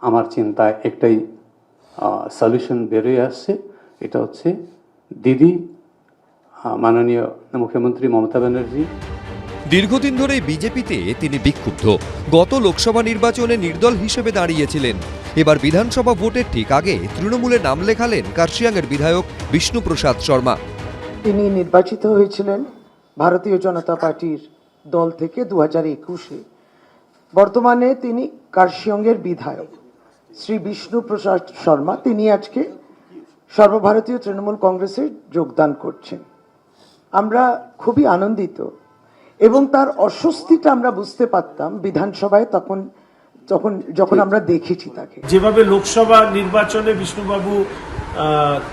আমার চিন্তায় একটাই সলিউশন বেরিয়ে আসছে, এটা হচ্ছে দিদি মাননীয় মুখ্যমন্ত্রী মমতা ব্যানার্জি। দীর্ঘদিন ধরে বিজেপিতে তিনি বিক্ষুব্ধ। গত লোকসভা নির্বাচনে নির্দল হিসেবে দাঁড়িয়েছিলেন। এবার বিধানসভা ভোটের ঠিক আগে তৃণমূলে নাম লেখালেন কার্শিয়াংয়ের বিধায়ক বিষ্ণুপ্রসাদ শর্মা। তিনি নির্বাচিত হয়েছিলেন ভারতীয় জনতা পার্টির দল থেকে 2021-এ। বর্তমানে তিনি কার্শিয়াংয়ের বিধায়ক শ্রী বিষ্ণুপ্রসাদ শর্মা, তিনি আজকে সর্বভারতীয় তৃণমূল কংগ্রেসে যোগদান করছেন। আমরা খুবই আনন্দিত এবং তার অস্বস্তিটা আমরা বুঝতে পারতাম বিধানসভায় যখন আমরা দেখেছি তাকে। যেভাবে লোকসভা নির্বাচনে বিষ্ণুবাবু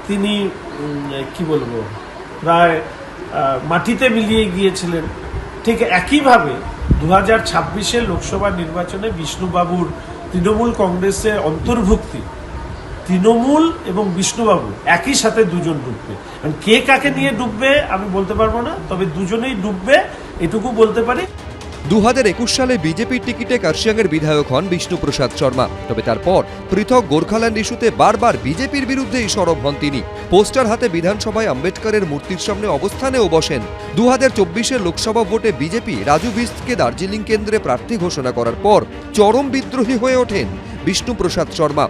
তিনি কি বলবো প্রায় মাটিতে মিলিয়ে গিয়েছিলেন, ঠিক একইভাবে 2026-এর লোকসভা নির্বাচনে বিষ্ণুবাবুর তৃণমূল কংগ্রেসে অন্তর্ভুক্তি, তৃণমূল এবং বিষ্ণুবাবু একই সাথে দুজন ডুববে। কে কাকে নিয়ে ডুববে আমি বলতে পারবো না, তবে দুজনেই ডুববে এটুকু বলতে পারি। 2021 সালে বিজেপির টিকিটে কার্শিয়াংয়ের বিধায়ক হন বিষ্ণুপ্রসাদ শর্মা। তবে তারপর পৃথক গোর্খাল্যান্ড ইস্যুতে বারবার বিজেপির বিরুদ্ধেই সরব হন তিনি। পোস্টার হাতে বিধানসভায় আম্বেদকরের মূর্তির সামনে অবস্থানেও বসেন। 2024-এর লোকসভা ভোটে বিজেপি রাজু বিস্তকে দার্জিলিং কেন্দ্রে প্রার্থী ঘোষণা করার পর চরম বিদ্রোহী হয়ে ওঠেন বিষ্ণুপ্রসাদ শর্মা।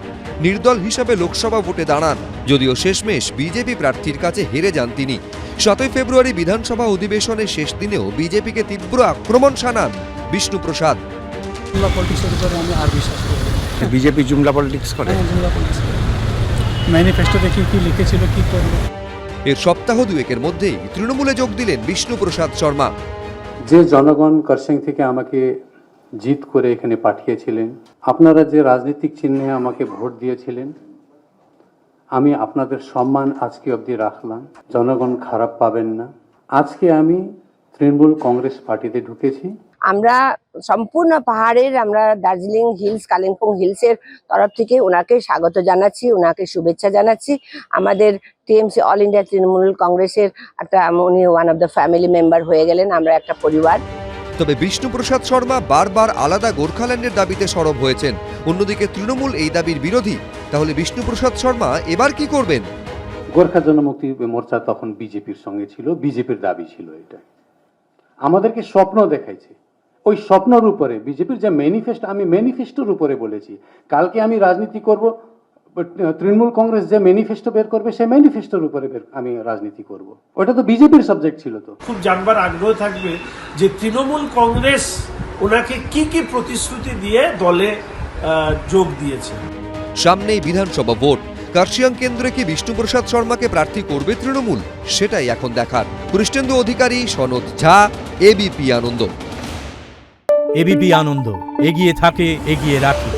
নির্দল হিসাবে লোকসভা ভোটে দাঁড়ান, যদিও শেষমেশ বিজেপি প্রার্থীর কাছে হেরে যান তিনি। 7 ফেব্রুয়ারি বিধানসভা অধিবেশনের শেষ দিনেও বিজেপিকে তীব্র আক্রমণ শানান বিষ্ণুপ্রসাদ। জুমলা পলিটিক্সের উপরে আমি আর বিশ্বাস করি। বিজেপি জুমলা পলিটিক্স করে, জুমলা পলিটিক্স করে। ম্যানিফেস্টোতে কি লিখেছিল, কি করবে। এর সপ্তাহ দুয়েকের মধ্যেই তৃণমূলে যোগ দিলেন বিষ্ণুপ্রসাদ শর্মা। যে জনগণ কার্শিয়াং থেকে আমাকে জিত করে এখানে পাঠিয়েছিলেন, আপনারা যে রাজনৈতিক চিহ্নে আমাকে ভোট দিয়েছিলেন, আমি আপনাদের সম্মান আজকে অবধি রাখলাম। জনগণ খারাপ পাবেন না। আজকে আমি তৃণমূল কংগ্রেস পার্টিতে ঢুকেছি। আমরা সম্পূর্ণ পাহাড়ের, আমরা দার্জিলিং হিলস, কালিম্পং হিলসের তরফ থেকে ওনাকে স্বাগত জানাচ্ছি, ওনাকে শুভেচ্ছা জানাচ্ছি। আমাদের টিএমসি অল ইন্ডিয়া তৃণমূল কংগ্রেসের একটা, উনি one of the family member হয়ে গেলেন, আমরা একটা পরিবার। তবে বিষ্ণুপ্রসাদ শর্মা বারবার আলাদা গোর্খাল্যান্ডের দাবিতে সরব হয়েছেন। অন্যদিকে তৃণমূল এই দাবির বিরোধী। তাহলে বিষ্ণুপ্রসাদ শর্মা এবার কি করবেন? গোর্খা জনমুক্তি মোর্চা তখন বিজেপির সঙ্গে ছিল, বিজেপির দাবি ছিল এটা। আমাদেরকে স্বপ্ন দেখাইছে, ওই স্বপ্নের উপরে বিজেপির যে ম্যানিফেস্টো, আমি ম্যানিফেস্টোর উপরে বলেছি কালকে আমি রাজনীতি করব। তৃণমূল কংগ্রেস যে ম্যানিফেস্টো বের করবে সেই ম্যানিফেস্টোর উপরে আমি রাজনীতি করব। ওটা তো বিজেপির সাবজেক্ট ছিল। তো খুব জানবার আগ্রহ থাকবে যে তৃণমূল কংগ্রেস ওনাকে কি কি প্রতিশ্রুতি দিয়ে দলে যোগ দিয়েছে। সামনেই বিধানসভা ভোট। কার্শিয়াং কেন্দ্রে কি বিষ্ণুপ্রসাদ শর্মাকে প্রার্থী করবে তৃণমূল? সেটাই এখন দেখার। কৃষ্ণেন্দু অধিকারী, সনৎ ঝা, এবিপি আনন্দ। এবিপি আনন্দ, এগিয়ে থাকে, এগিয়ে রাখে।